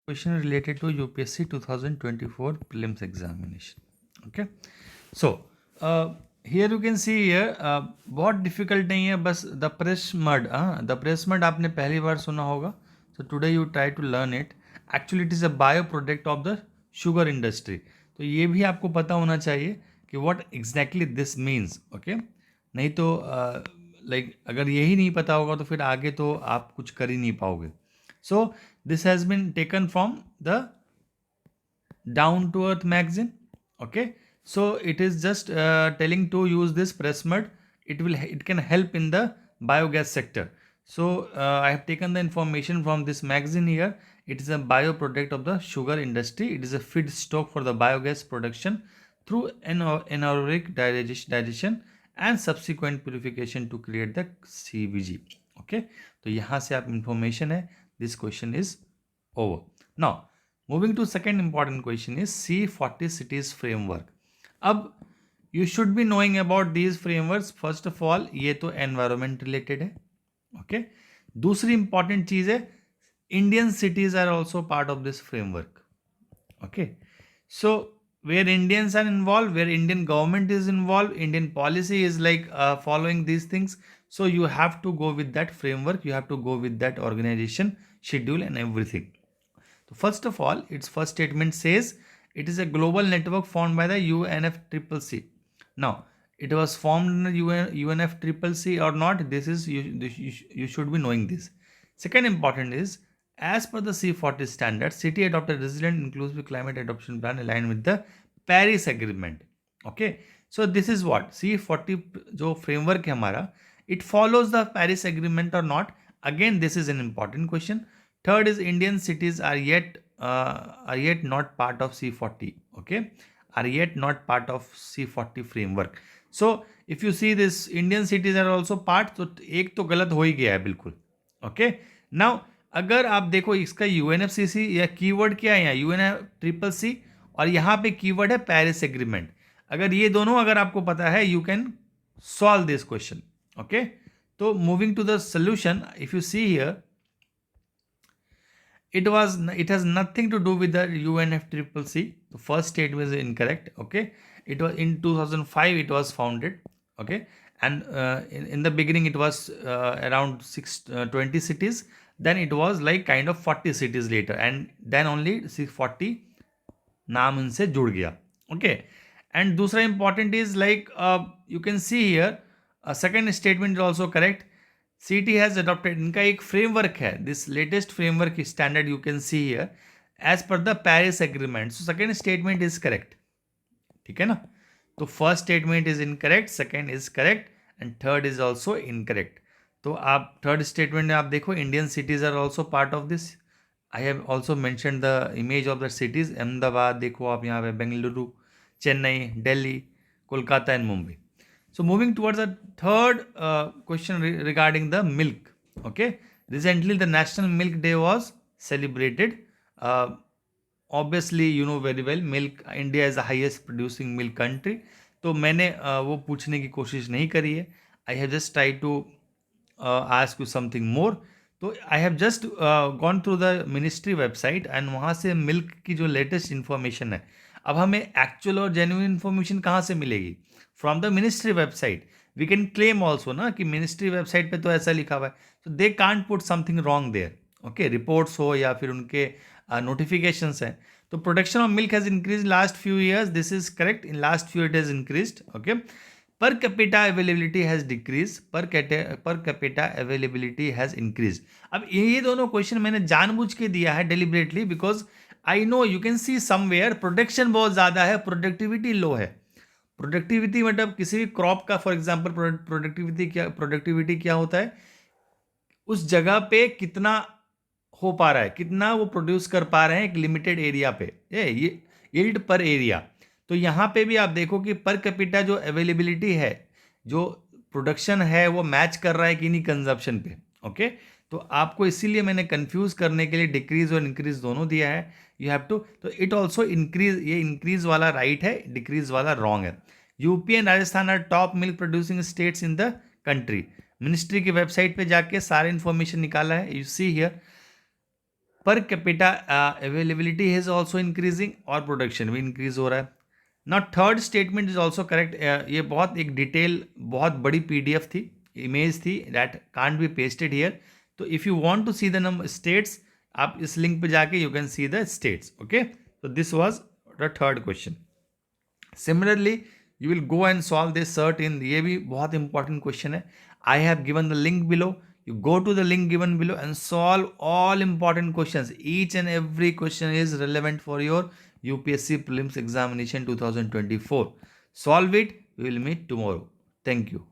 Question related to UPSC 2024 prelims examination. Okay, so here you can see here बहुत difficult नहीं है, बस the press mud, the press mud आपने पहली बार सुना होगा. So today you try to learn it. Actually it is a bio product of the sugar industry. तो ये भी आपको पता होना चाहिए कि what exactly this means. Okay, नहीं तो लाइक अगर यही नहीं पता होगा तो फिर आगे तो आप कुछ कर ही नहीं पाओगे. So this has been taken from the Down to Earth magazine. Okay, so it is just telling to use this press mud. It can help in the biogas sector. So I have taken the information from this magazine here. It is a bioproduct of the sugar industry. It is a feedstock for the biogas production through anaerobic digestion and subsequent purification to create the CBG. Okay, तो यहाँ से आप information है. This question is over. Now, moving to second important question is C40 cities framework. अब you should be knowing about these frameworks. First of all, ये तो environment related है. Okay. दूसरी important चीज है, Indian cities are also part of this framework. Okay. So where Indians are involved, where Indian government is involved, Indian policy is like following these things. So you have to go with that framework. You have to go with that organization schedule and everything. So first of all, its first statement says it is a global network formed by the UNFCCC. Now, it was formed in the UNFCCC or not? This is you should be knowing this. Second important is, as per the C40 standard, city adopted resilient inclusive climate adoption plan aligned with the Paris Agreement. Okay, so this is what C40 जो framework है हमारा, it follows the Paris Agreement or not? Again, this is an important question. Third is Indian cities are yet not part of C40. Okay, are yet not part of C40 framework. So if you see this, Indian cities are also part. तो एक तो गलत हो ही गया है बिल्कुल. Okay, now अगर आप देखो इसका यूएनएफसीसी या कीवर्ड क्या है यहाँ, यूएनएफसीसीसी और यहाँ पे कीवर्ड है पेरिस एग्रीमेंट. अगर ये दोनों अगर आपको पता है, you can solve this question. Okay, तो moving to the solution, if you see here, it has nothing to do with the UNFCCC. The first statement is incorrect. Okay, it was in 2005 it was founded. Okay, and in the beginning it was around 20 cities. Then it was like kind of 40 cities later, and then only 640 नाम इनसे जुड़ गया. Okay, and दूसरा important is like you can see here, second statement is also correct. CT has adopted, इनका एक framework है, this latest framework standard you can see here as per the Paris agreement. So second statement is correct. ठीक है ना, तो first statement is incorrect, second is correct and third is also incorrect. तो आप third statement में आप देखो, Indian cities are also part of this. I have also mention the image of the cities. Ahmedabad देखो आप यहाँ पे, Bengaluru, Chennai, Delhi, Kolkata and Mumbai. So moving towards the third question regarding the milk. Okay, recently the National Milk Day was celebrated. Obviously you know very well, milk, India is the highest producing milk country. तो मैंने वो पूछने की कोशिश नहीं करी है. I have just tried to ask you something more. तो I have just gone through the ministry website and वहाँ से मिल्क की जो लेटेस्ट इन्फॉर्मेशन है. अब हमें एक्चुअल और जेन्युइन इन्फॉर्मेशन कहाँ से मिलेगी? From the ministry website. We can claim also ना कि मिनिस्ट्री वेबसाइट पे तो ऐसा लिखा हुआ है, तो they can't put something wrong there. Okay, reports हो या फिर उनके नोटिफिकेशंस हैं. तो production of milk has increase last few years. This is correct. In last few it has increased. Okay, per capita availability has decrease, per capita availability has increase. अब ये दोनों question मैंने जानबूझ के दिया है deliberately, because I know you can see somewhere production बहुत ज़्यादा है, प्रोडक्टिविटी लो है. प्रोडक्टिविटी मतलब किसी भी क्रॉप का, फॉर एग्जांपल प्रोडक्टिविटी क्या होता है, उस जगह पे कितना हो पा रहा है, कितना वो प्रोड्यूस कर पा रहे हैं एक लिमिटेड एरिया पे, ये यील्ड पर एरिया. तो यहाँ पे भी आप देखो कि पर कैपिटा जो अवेलेबिलिटी है, जो प्रोडक्शन है, वो मैच कर रहा है कि नहीं कंजप्शन पे. ओके, तो आपको इसीलिए मैंने कंफ्यूज करने के लिए डिक्रीज और इंक्रीज दोनों दिया है. यू हैव टू, तो इट ऑल्सो इंक्रीज, ये इंक्रीज वाला राइट है, डिक्रीज वाला रॉन्ग है. UP and Rajasthan are top milk producing states in the country. Ministry की वेबसाइट पे जाके सारे इन्फॉर्मेशन निकाला है. You see here per capita availability is also increasing और प्रोडक्शन भी इंक्रीज हो रहा है. Now third statement is also correct. ये बहुत एक डिटेल, बहुत बड़ी PDF थी, इमेज थी, that can't be pasted here. तो if you want to see the number stats, आप इस लिंक पे जाके you can see the stats. Okay, so this was the third question. Similarly, you will go and solve this certain. ये भी बहुत important question है. I have given the link below. You go to the link given below and solve all important questions. Each and every question is relevant for your UPSC Prelims Examination 2024. Solve it. We will meet tomorrow. Thank you.